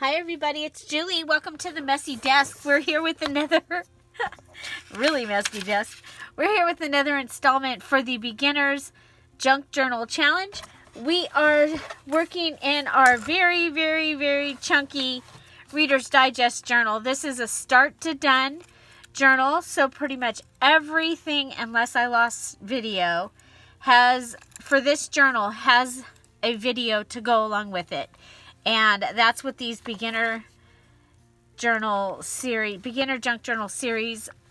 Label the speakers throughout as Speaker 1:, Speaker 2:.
Speaker 1: Hi everybody, it's Julie. Welcome to the messy desk. We're here with another really messy desk. We're here with another installment for the Beginners Junk Journal Challenge. We are working in our very chunky Reader's Digest journal. This is a start to done journal, so pretty much everything, unless I lost video, for this journal has a video to go along with it. And that's what these beginner junk journal series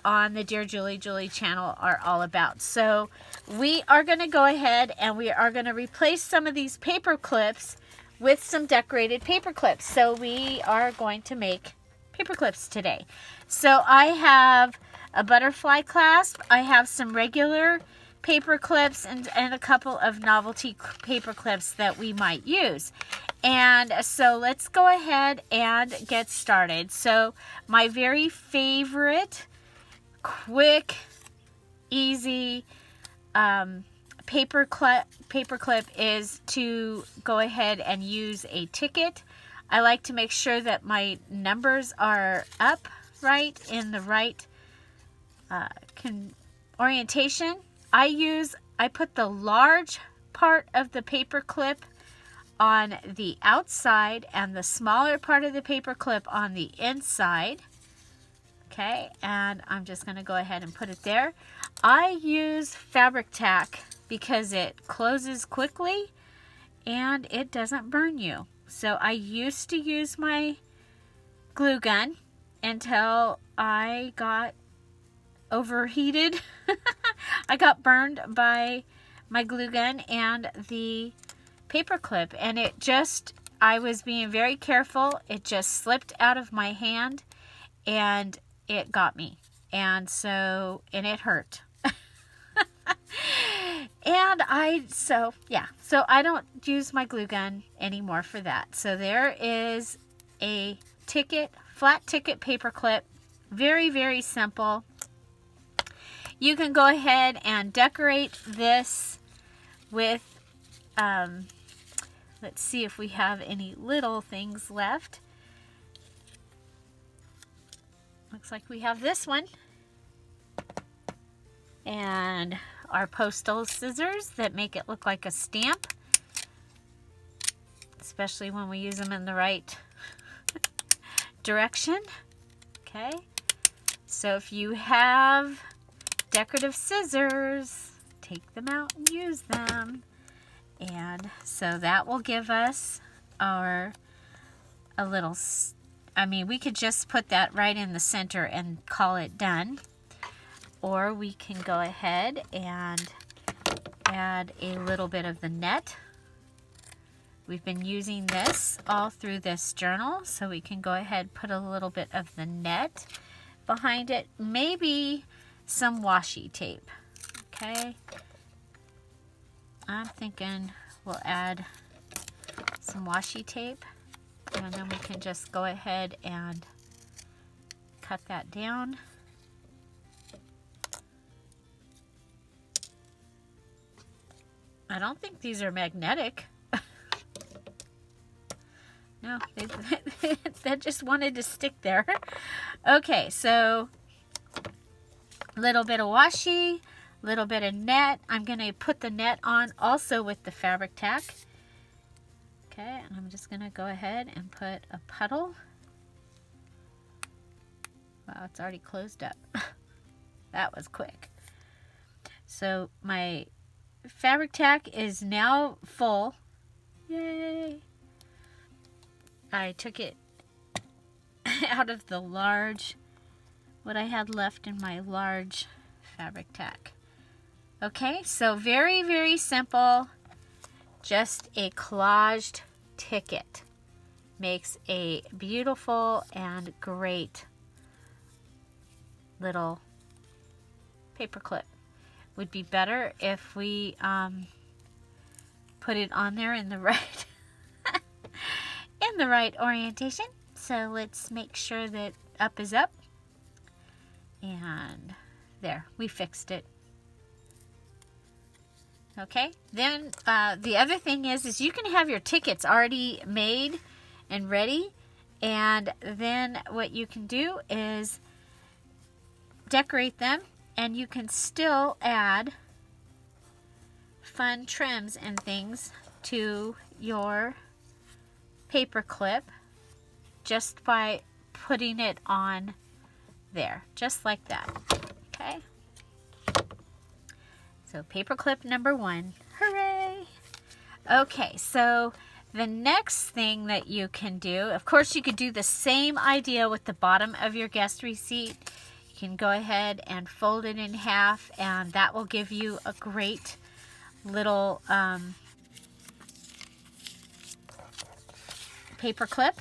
Speaker 1: on the Dearjuliejulie channel are all about. So we are going to go ahead and we are going to replace some of these paper clips with some decorated paper clips. So we are going to make paper clips today. So I have a butterfly clasp. I have some regular paper clips and a couple of novelty paper clips that we might use. And so let's go ahead and get started. So my very favorite quick, easy paper clip is to go ahead and use a ticket. I like to make sure that my numbers are up right in the right orientation. I put the large part of the paper clip on the outside and the smaller part of the paper clip on the inside. Okay, and I'm just going to go ahead and put it there. I use fabric tack because it closes quickly and it doesn't burn you. So I used to use my glue gun until I got overheated. I got burned by my glue gun and the paper clip, and I was being very careful. It just slipped out of my hand and it got me, and it hurt. So I don't use my glue gun anymore for that. So there is a flat ticket paper clip. Very simple. You can go ahead and decorate this with let's see if we have any little things left. Looks like we have this one. And our postal scissors that make it look like a stamp. Especially when we use them in the right direction. Okay. So if you have decorative scissors, take them out and use them. And so that will give us we could just put that right in the center and call it done. Or we can go ahead and add a little bit of the net. We've been using this all through this journal, so we can go ahead and put a little bit of the net behind it. Maybe some washi tape. Okay. I'm thinking we'll add some washi tape, and then we can just go ahead and cut that down. I don't think these are magnetic. No, they just wanted to stick there. Okay, so a little bit of washi, little bit of net. I'm going to put the net on also with the fabric tack. Okay, and I'm just going to go ahead and put a puddle. Wow, it's already closed up. That was quick. So my fabric tack is now full. Yay! I took it out of what I had left in my large fabric tack. Okay, so very simple. Just a collaged ticket makes a beautiful and great little paper clip. Would be better if we put it on there in the right orientation. So let's make sure that up is up, and there, we fixed it. Okay, then the other thing is you can have your tickets already made and ready, And then what you can do is decorate them, and you can still add fun trims and things to your paper clip just by putting it on there, just like that. Okay, so paper clip number 1. Hooray! Okay, so the next thing that you can do, of course you could do the same idea with the bottom of your guest receipt. You can go ahead and fold it in half, and that will give you a great little paper clip.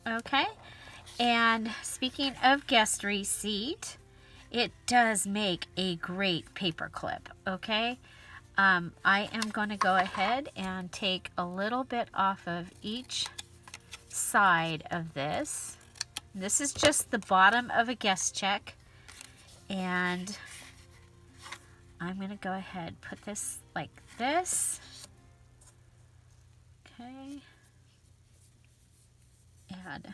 Speaker 1: Okay, and speaking of guest receipt, it does make a great paper clip. Okay, I am going to go ahead and take a little bit off of each side of this. This is just the bottom of a guest check, and I'm going to go ahead, put this like this. Okay, add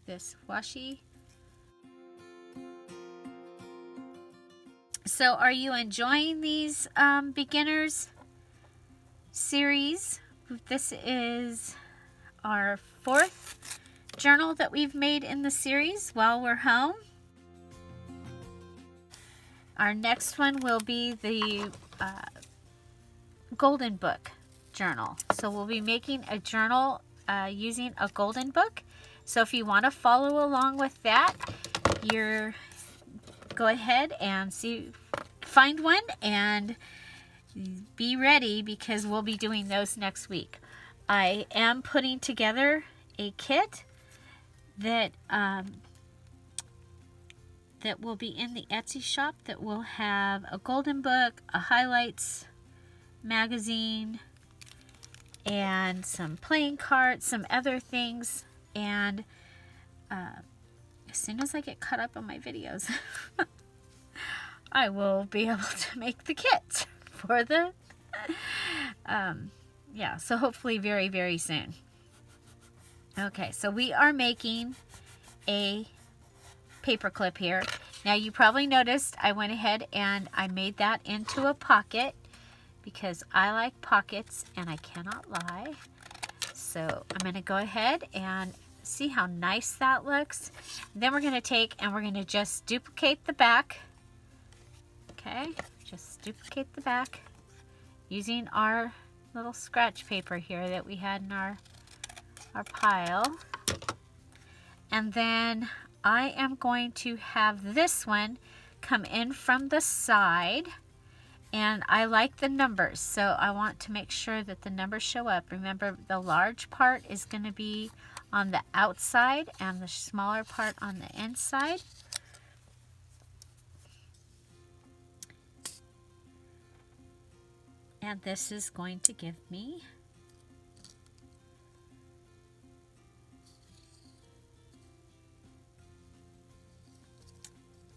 Speaker 1: this washi. So are you enjoying these beginners series? This is our 4th journal that we've made in the series while we're home. Our next one will be the Golden Book journal. So we'll be making a journal using a golden book. So if you want to follow along with that, go ahead and find one and be ready, because we'll be doing those next week. I am putting together a kit that that will be in the Etsy shop that will have a golden book, a highlights magazine, and some playing cards, some other things. And as soon as I get caught up on my videos, I will be able to make the kit for the yeah, so hopefully very, very soon. Okay, so we are making a paper clip here. Now you probably noticed I went ahead and I made that into a pocket because I like pockets and I cannot lie. So I'm going to go ahead and see how nice that looks. Then we're going to take and we're going to just duplicate the back. Okay, just duplicate the back using our little scratch paper here that we had in our pile. And then I am going to have this one come in from the side, and I like the numbers, so I want to make sure that the numbers show up. Remember, the large part is going to be on the outside and the smaller part on the inside. And this is going to give me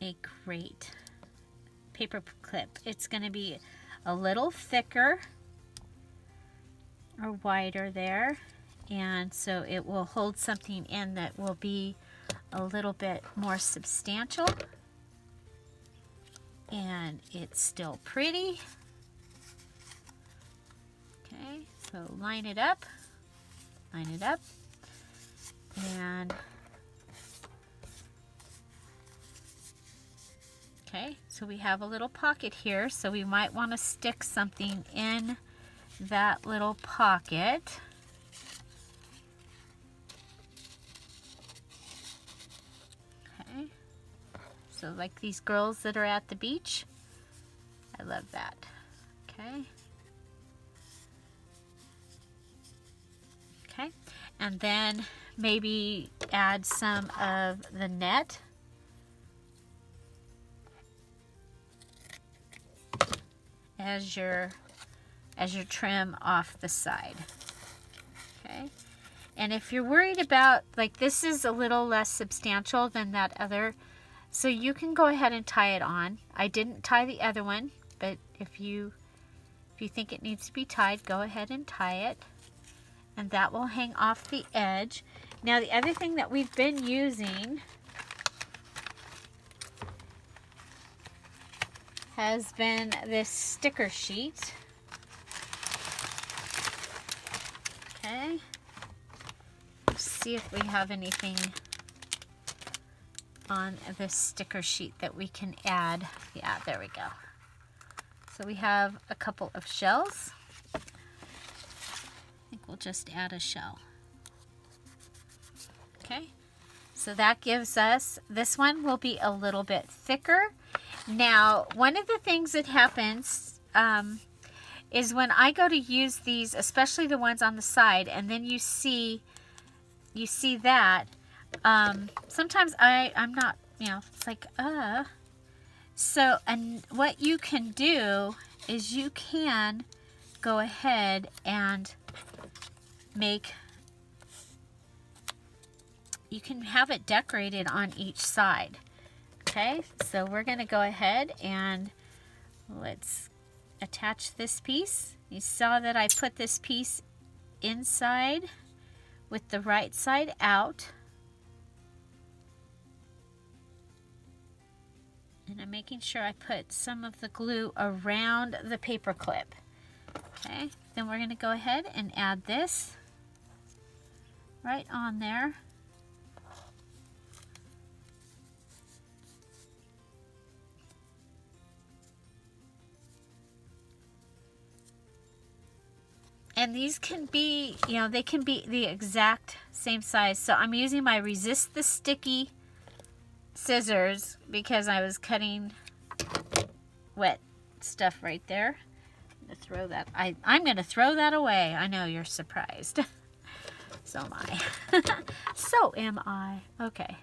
Speaker 1: a great paper clip. It's going to be a little thicker or wider there, and so it will hold something in that will be a little bit more substantial, and it's still pretty. Okay, so line it up, and okay, so we have a little pocket here, so we might want to stick something in that little pocket. Okay, so like these girls that are at the beach, I love that. Okay. Okay, and then maybe add some of the net as your trim off the side. Okay, and if you're worried about, like, this is a little less substantial than that other, so you can go ahead and tie it on. I didn't tie the other one, but if you think it needs to be tied, go ahead and tie it. And that will hang off the edge. Now the other thing that we've been using has been this sticker sheet. Okay. Let's see if we have anything on this sticker sheet that we can add. Yeah, there we go. So we have a couple of shells. I think we'll just add a shell. Okay, so that gives us, this one will be a little bit thicker. Now, one of the things that happens is when I go to use these, especially the ones on the side, and then you see that, sometimes I'm not, you know, it's like, So, and what you can do is you can go ahead and you can have it decorated on each side. Okay, so we're going to go ahead and let's attach this piece. You saw that I put this piece inside with the right side out. And I'm making sure I put some of the glue around the paper clip. Okay, then we're going to go ahead and add this right on there. And these can be, you know, they can be the exact same size. So I'm using my Resist the Sticky scissors because I was cutting wet stuff right there. I'm gonna throw that. I'm gonna throw that away. I know you're surprised. So am I. So am I. Okay.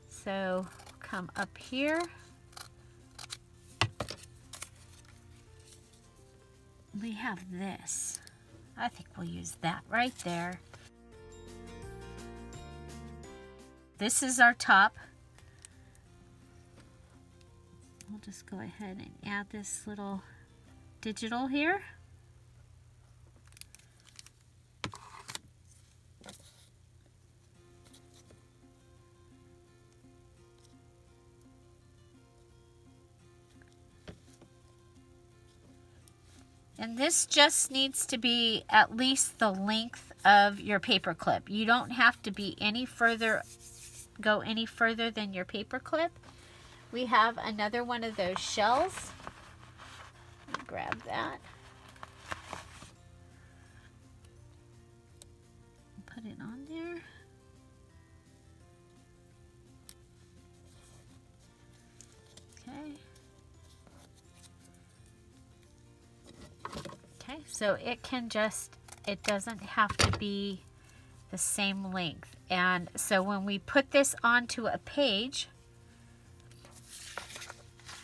Speaker 1: So come up here. We have this. I think we'll use that right there. This is our top. We'll just go ahead and add this little digital here. And this just needs to be at least the length of your paper clip. You don't have to be any further, go any further than your paper clip. We have another one of those shells. Let me grab that. Put it on there. Okay. Okay, so it can just, it doesn't have to be the same length. And so when we put this onto a page,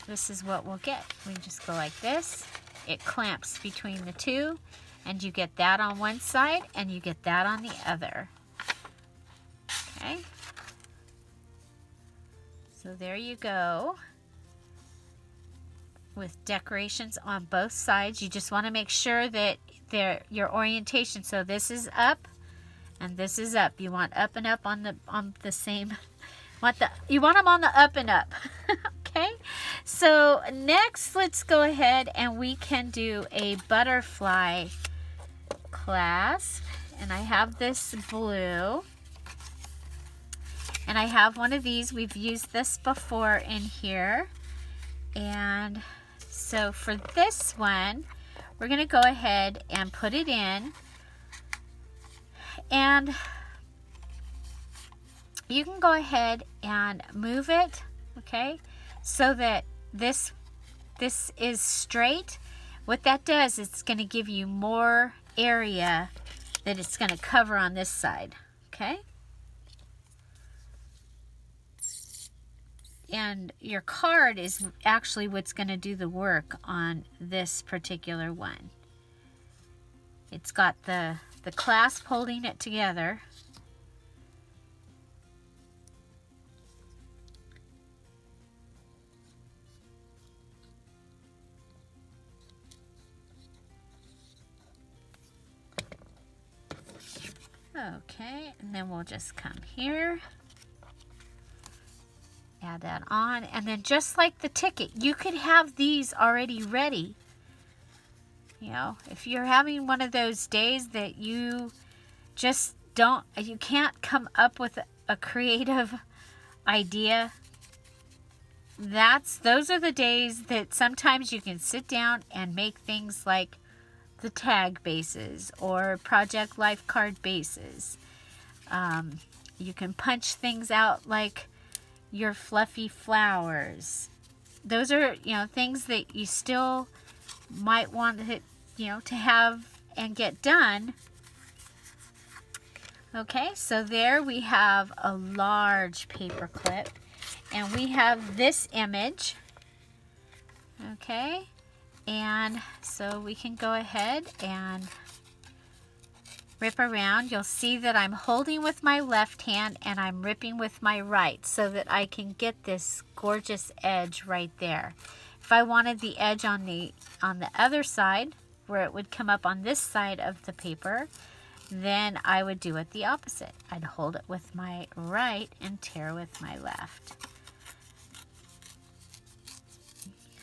Speaker 1: this is what we'll get. We just go like this. It clamps between the two, and you get that on one side and you get that on the other. Okay. So there you go. With decorations on both sides. You just want to make sure that your orientation, so this is up and this is up. You want up and up on the same, you want them on the up and up. Okay, so next let's go ahead and we can do a butterfly clasp. And I have this blue, and I have one of these. We've used this before in here. And so for this one, we're going to go ahead and put it in. And you can go ahead and move it, okay, so that this is straight. What that does, it's going to give you more area that it's going to cover on this side, okay? And your card is actually what's going to do the work on this particular one. It's got the clasp holding it together. Okay, and then we'll just come here, add that on, and then just like the ticket, you could have these already ready. You know, if you're having one of those days that you just you can't come up with a creative idea, those are the days that sometimes you can sit down and make things like the tag bases or project life card bases. You can punch things out like your fluffy flowers. Those are, you know, things that you still might want to, you know, to have and get done. Okay, so there we have a large paper clip, and we have this image. Okay, and so we can go ahead and rip around. You'll see that I'm holding with my left hand and I'm ripping with my right so that I can get this gorgeous edge right there. If I wanted the edge on the other side, where it would come up on this side of the paper, then I would do it the opposite. I'd hold it with my right and tear with my left.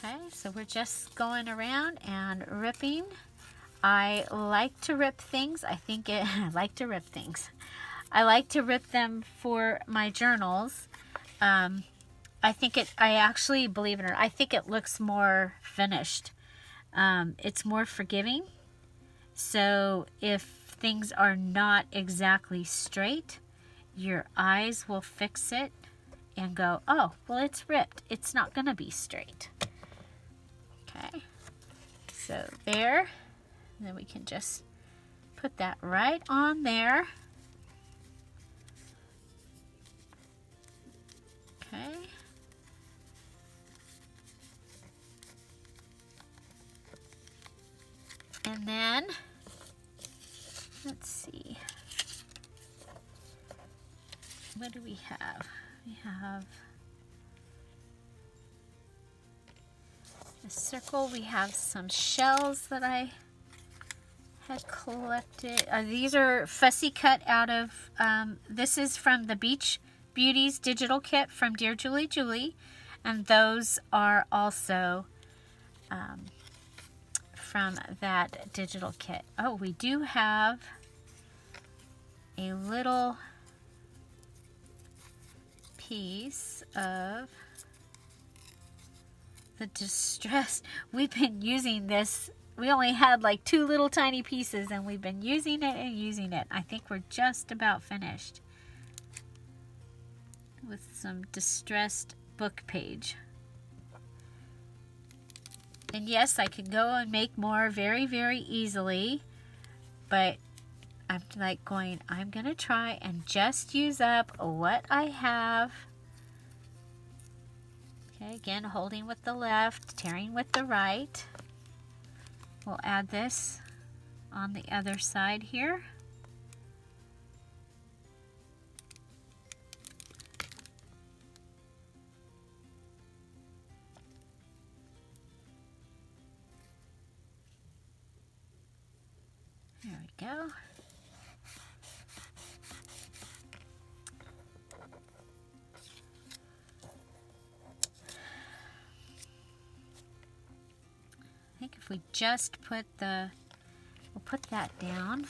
Speaker 1: Okay, so we're just going around and ripping. I like to rip things. I like to rip things. I like to rip them for my journals. I actually, believe it or not, I think it looks more finished. It's more forgiving. So if things are not exactly straight, your eyes will fix it and go, oh, well, it's ripped. It's not going to be straight. Okay, so there. And then we can just put that right on there. Okay. And then, let's see. What do we have? We have a circle. We have some shells that I had collected. These are fussy cut out of, this is from the Beauties digital kit from Dearjuliejulie, and those are also from that digital kit. Oh, we do have a little piece of the distress. We've been using this. We only had like 2 little tiny pieces, and we've been using it and using it. I think we're just about finished with some distressed book page. And yes, I can go and make more very, very easily, but I'm like going, I'm going to try and just use up what I have. Okay, again, holding with the left, tearing with the right. We'll add this on the other side here. There we go. I think if we just put we'll put that down.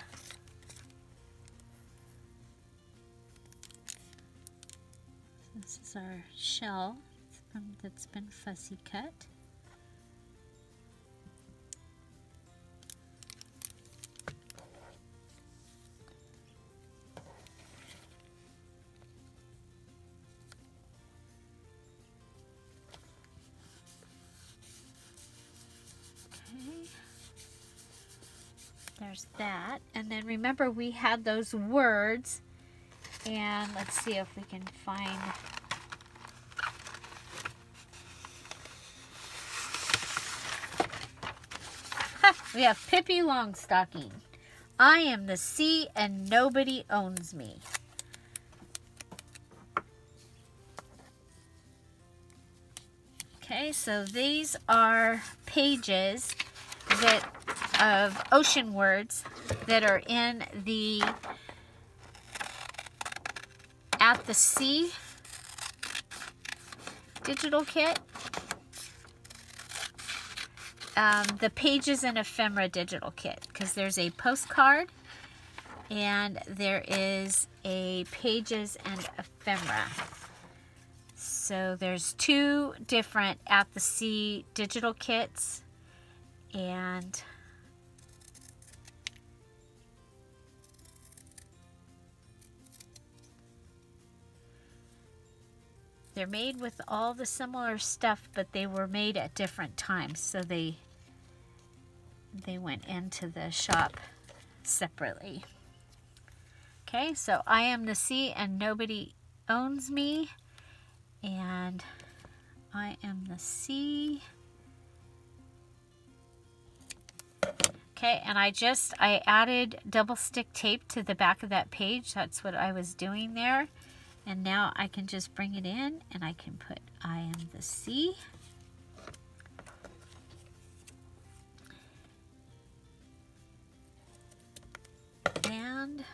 Speaker 1: This is our shell that's been fussy cut. There's that. And then remember, we had those words, and let's see if we can find we have Pippi Longstocking. I am the sea and nobody owns me. Okay, so these are pages of ocean words that are in the at the C digital kit, the Pages and Ephemera digital kit, because there's a postcard and there is a Pages and Ephemera. So there's two different at the C digital kits, and they're made with all the similar stuff, but they were made at different times, so they went into the shop separately. Okay, so I am the C and nobody owns me, and I am the C. Okay, and I added double stick tape to the back of that page. That's what I was doing there. And now I can just bring it in and I can put I am the C. And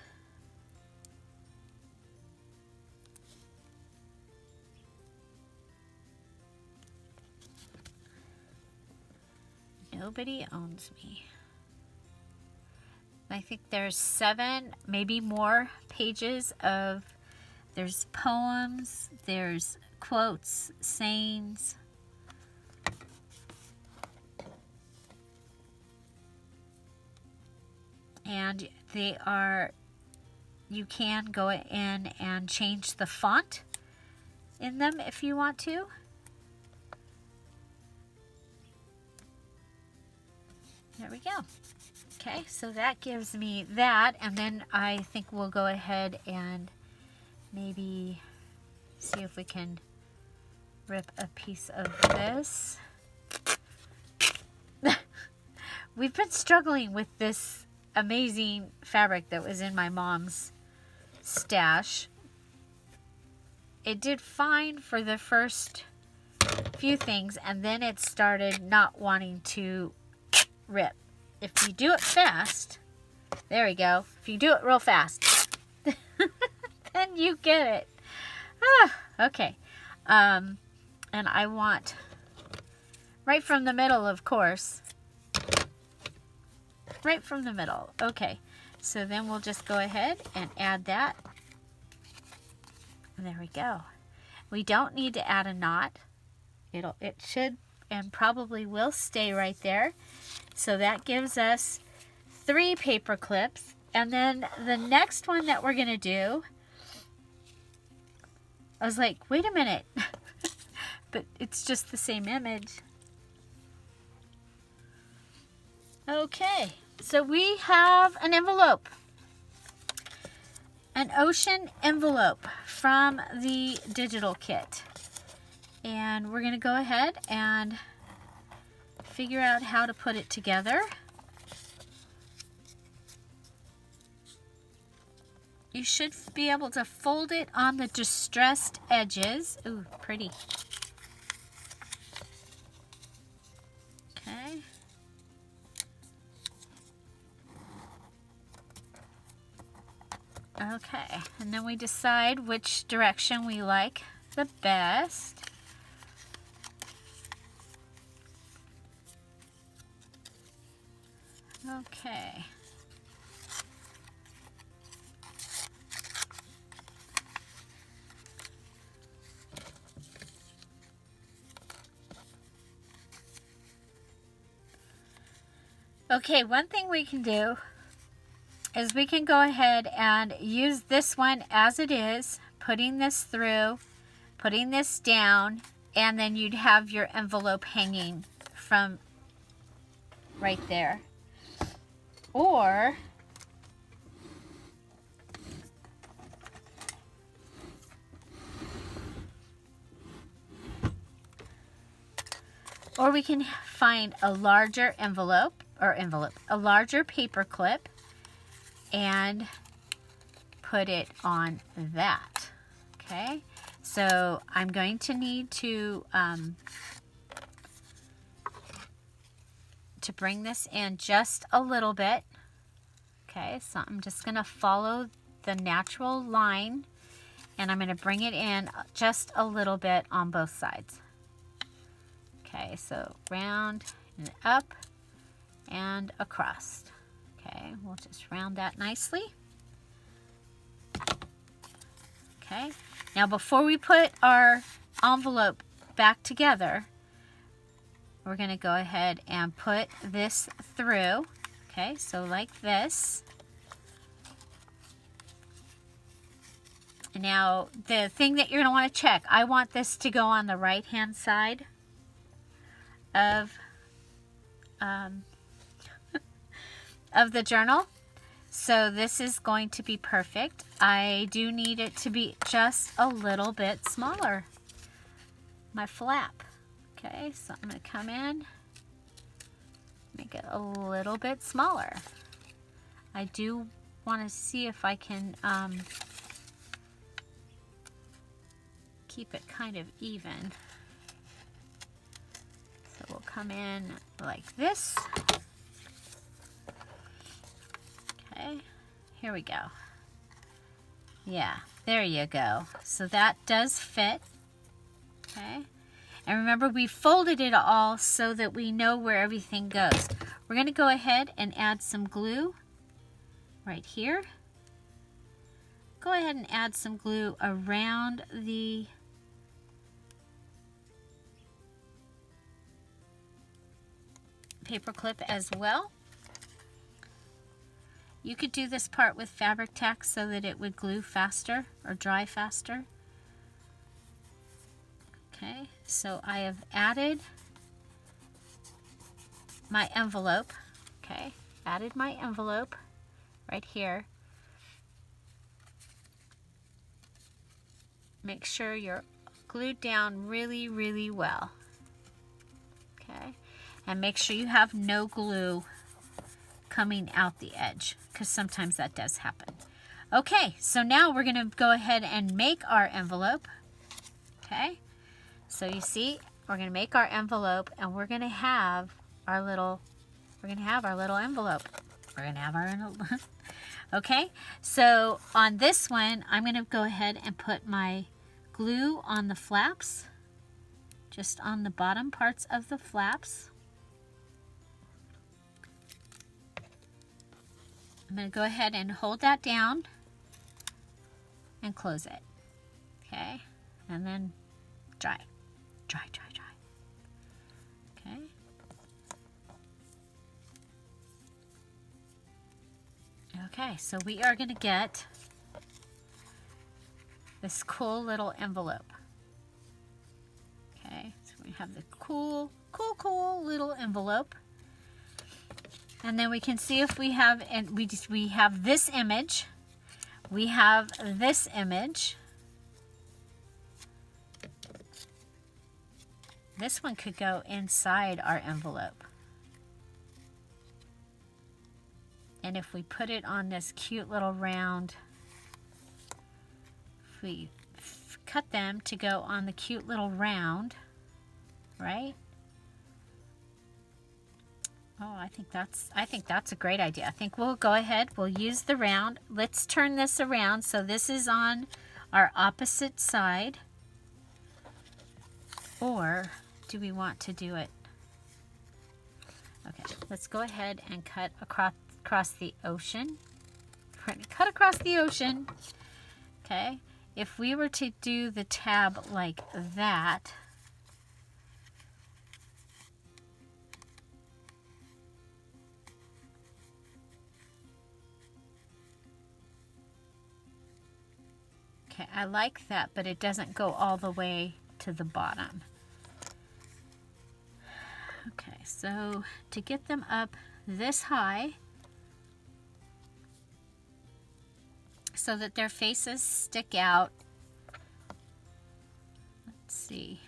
Speaker 1: nobody owns me. I think there's 7, maybe more pages of, there's poems, there's quotes, sayings. And they are, you can go in and change the font in them if you want to. There we go. Okay, so that gives me that, and then I think we'll go ahead and maybe see if we can rip a piece of this. We've been struggling with this amazing fabric that was in my mom's stash. It did fine for the first few things, and then it started not wanting to rip. If you do it fast, there we go. If you do it real fast, then you get it. Okay. And I want right from the middle, of course. Right from the middle. Okay. So then we'll just go ahead and add that. And there we go. We don't need to add a knot. It should and probably will stay right there. So that gives us 3 paper clips. And then the next one that we're going to do, I was like, wait a minute. But it's just the same image. Okay, so we have an envelope. An ocean envelope from the digital kit. And we're going to go ahead and figure out how to put it together. You should be able to fold it on the distressed edges. Ooh, pretty. Okay. Okay, and then we decide which direction we like the best. Okay. Okay, one thing we can do is we can go ahead and use this one as it is, putting this through, putting this down, and then you'd have your envelope hanging from right there. Or we can find a larger a larger paper clip and put it on that. Okay, so I'm going to need to bring this in just a little bit. Okay, so I'm just going to follow the natural line and I'm going to bring it in just a little bit on both sides. Okay, so round and up and across. Okay, we'll just round that nicely. Okay, now before we put our envelope back together, we're going to go ahead and put this through. Okay, so like this. Now, the thing that you're going to want to check, I want this to go on the right-hand side of the journal. So this is going to be perfect. I do need it to be just a little bit smaller, my flap. Okay, so I'm going to come in, make it a little bit smaller. I do want to see if I can keep it kind of even. So we'll come in like this. Okay, here we go. Yeah, there you go. So that does fit. Okay, and remember we folded it all so that we know where everything goes. We're going to go ahead and add some glue right here. Go ahead and add some glue around the paper clip as well. You could do this part with fabric tack so that it would glue faster or dry faster. Okay, so I have added my envelope. Okay, added my envelope right here. Make sure you're glued down really, really well. Okay, and make sure you have no glue coming out the edge, because sometimes that does happen. Okay, so now we're going to go ahead and make our envelope. Okay, so you see, we're going to make our envelope, and we're going to have our little, envelope. We're going to have our envelope. Okay, so on this one, I'm going to go ahead and put my glue on the flaps, just on the bottom parts of the flaps. I'm going to go ahead and hold that down and close it. Okay, and then dry. Okay. Okay, so we are going to get this cool little envelope. Okay, so we have the cool little envelope. And then we can see if we have, and we have this image. We have this image. This one could go inside our envelope. And if we put it on this cute little round, if we cut them to go on the cute little round, right? Oh, I think that's a great idea. I think we'll go ahead, we'll use the round. Let's turn this around so this is on our opposite side. Or do we want to do it? Okay, let's go ahead and cut across the ocean. We're going to cut across the ocean. Okay, if we were to do the tab like that, okay, I like that, but it doesn't go all the way to the bottom. Okay, so to get them up this high so that their faces stick out, let's see,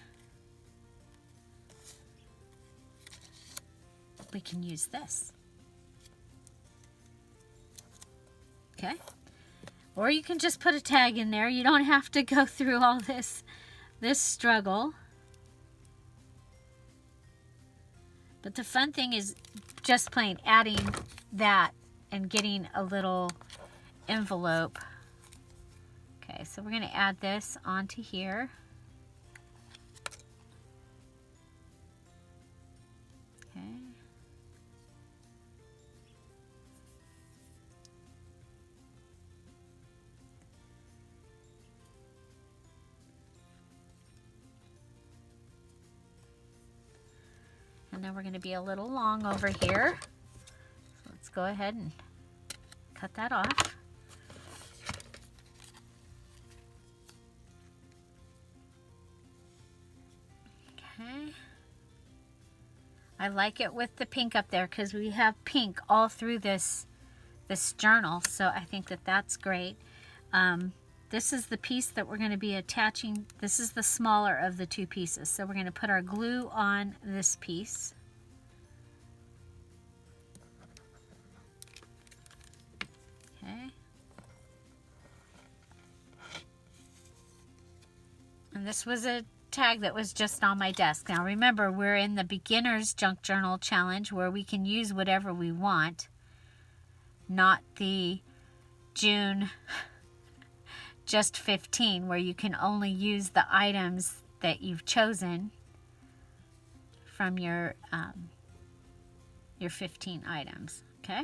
Speaker 1: we can use this. Okay, or you can just put a tag in there. You don't have to go through all this struggle. But the fun thing is just plain adding that and getting a little envelope. Okay, so we're going to add this onto here. Okay. And then we're going to be a little long over here. So let's go ahead and cut that off. Okay. I like it with the pink up there because we have pink all through this journal, so I think that that's great. This is the piece that we're going to be attaching. This is the smaller of the two pieces. So we're going to put our glue on this piece. Okay. And this was a tag that was just on my desk. Now remember, we're in the beginner's junk journal challenge where we can use whatever we want, not the June just 15 where you can only use the items that you've chosen from your 15 items. Okay.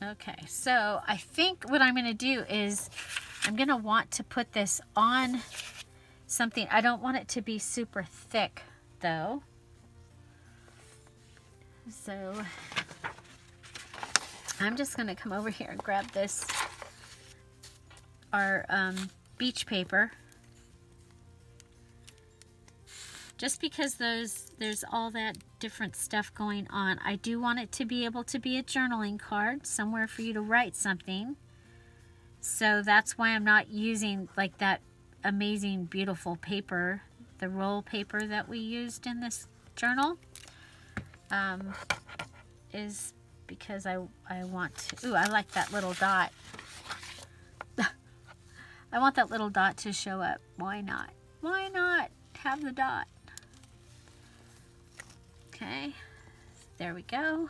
Speaker 1: Okay, so I think what I'm going to do is I'm going to want to put this on something. I don't want it to be super thick though. So I'm just going to come over here and grab this, our beach paper. Just because there's all that different stuff going on. I do want it to be able to be a journaling card, somewhere for you to write something. So that's why I'm not using like that amazing, beautiful paper, the roll paper that we used in this journal. Is because I want to, ooh, I like that little dot. I want that little dot to show up. Why not? Why not have the dot? Okay, there we go.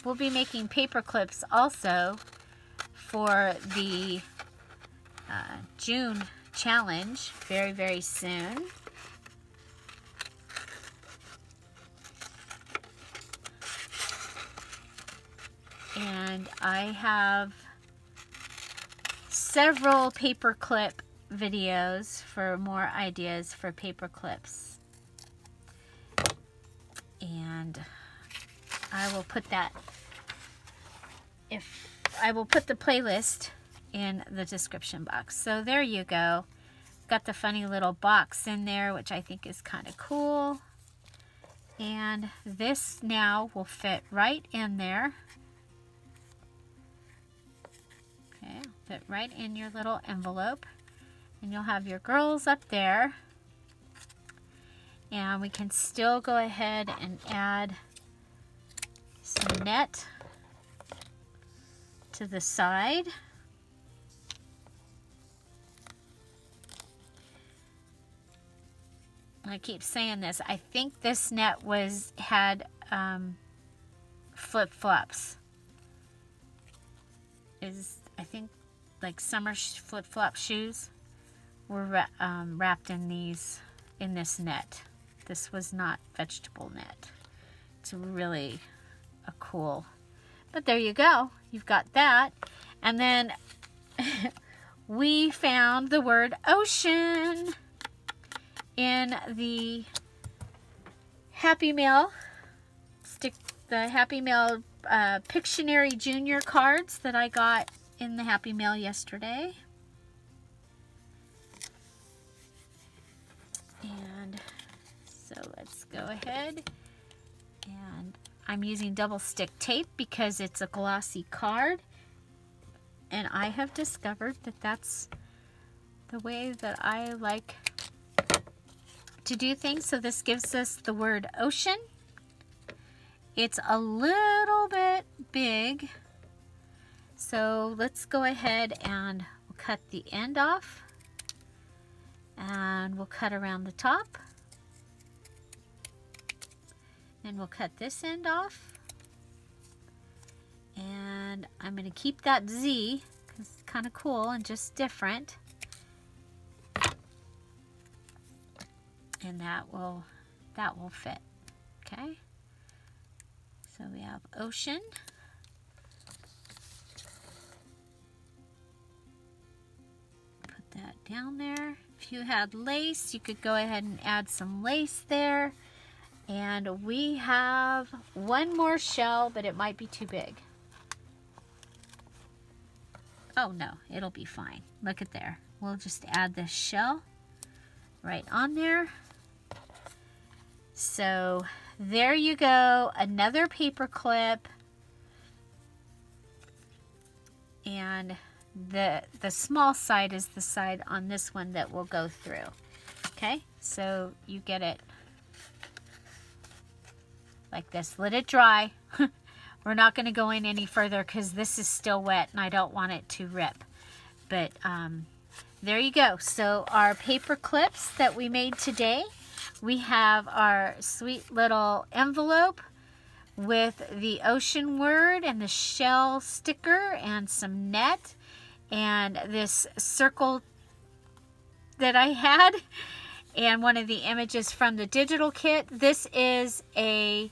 Speaker 1: We'll be making paper clips also for the June challenge very, very soon. And I have several paperclip videos for more ideas for paper clips, and I will put that, I will put the playlist in the description box. So there you go. Got the funny little box in there, which I think is kind of cool, and this now will fit right in there. Okay, fit right in your little envelope. And you'll have your girls up there. And we can still go ahead and add some net to the side. I keep saying this. I think this net had flip-flops. I think like summer flip-flop shoes were wrapped in this net. This was not vegetable net. It's really a cool, but there you go. You've got that. And then we found the word ocean in the Happy Mail the Happy Mail Pictionary Junior cards that I got in the Happy Mail yesterday. And so let's go ahead, and I'm using double stick tape because it's a glossy card, and I have discovered that that's the way that I like to do things. So this gives us the word ocean. It's a little bit big, so let's go ahead and we'll cut the end off, and we'll cut around the top, Then we'll cut this end off. And I'm going to keep that Z because it's kind of cool and just different. And that will fit. Okay. So we have ocean. Put that down there. If you had lace, you could go ahead and add some lace there. And we have one more shell, but it might be too big. Oh no, it'll be fine. Look at there. We'll just add this shell right on there. So there you go, another paper clip. And the small side is the side on this one that will go through. Okay, so you get it like this. Let it dry. We're not going to go in any further because this is still wet and I don't want it to rip. But there you go. So our paper clips that we made today, we have our sweet little envelope with the ocean word and the shell sticker and some net and this circle that I had and one of the images from the digital kit. This is a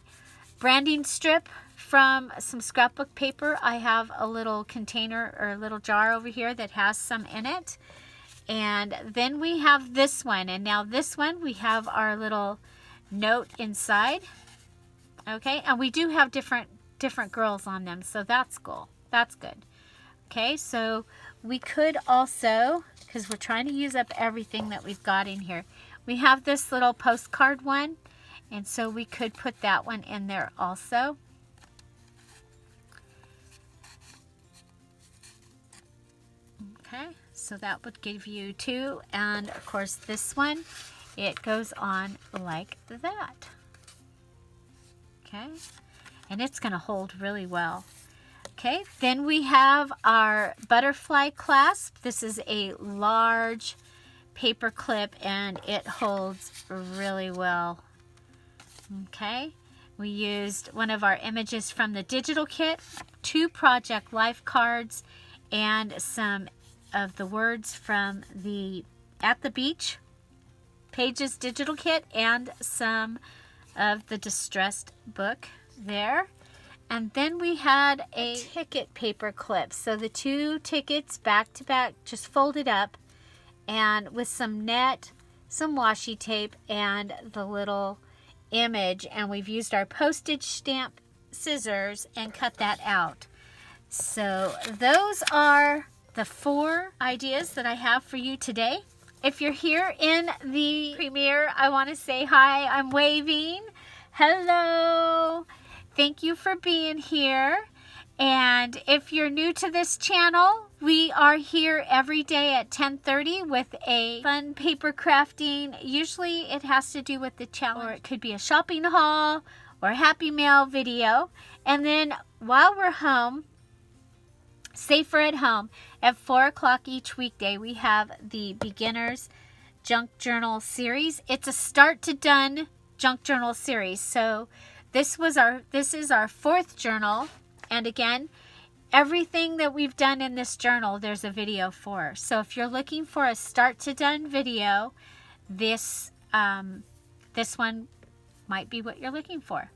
Speaker 1: branding strip from some scrapbook paper. I have a little container or a little jar over here that has some in it. And then we have this one. And now this one, we have our little note inside. Okay, and we do have different girls on them, so that's cool. That's good. Okay, so we could also, because we're trying to use up everything that we've got in here, we have this little postcard one, and so we could put that one in there also. Okay, so that would give you two, and of course this one, it goes on like that. Okay, and it's going to hold really well. Okay, then we have our butterfly clasp. This is a large paper clip and it holds really well. Okay, we used one of our images from the digital kit, 2 project life cards, and some of the words from the At the Beach Pages digital kit, and some of the distressed book there. And then we had a ticket paper clip. So the 2 tickets back to back, just folded up, and with some net, some washi tape, and the little image. And we've used our postage stamp scissors and cut that out. So those are the 4 ideas that I have for you today. If you're here in the premiere, I want to say hi. I'm waving. Hello. Thank you for being here. And if you're new to this channel, we are here every day at 10:30 with a fun paper crafting. Usually it has to do with the challenge, or it could be a shopping haul or a Happy Mail video. And then while we're home, safer at home, at 4 o'clock each weekday, we have the Beginners Junk Journal series. It's a start to done junk journal series. So this is our 4th journal. And again, everything that we've done in this journal, there's a video for. So if you're looking for a start to done video, this one might be what you're looking for.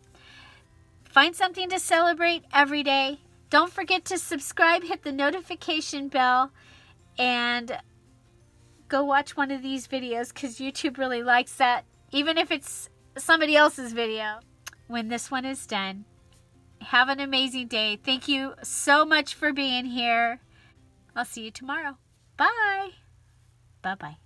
Speaker 1: Find something to celebrate every day. Don't forget to subscribe, hit the notification bell, and go watch one of these videos because YouTube really likes that, even if it's somebody else's video. When this one is done, have an amazing day. Thank you so much for being here. I'll see you tomorrow. Bye. Bye-bye.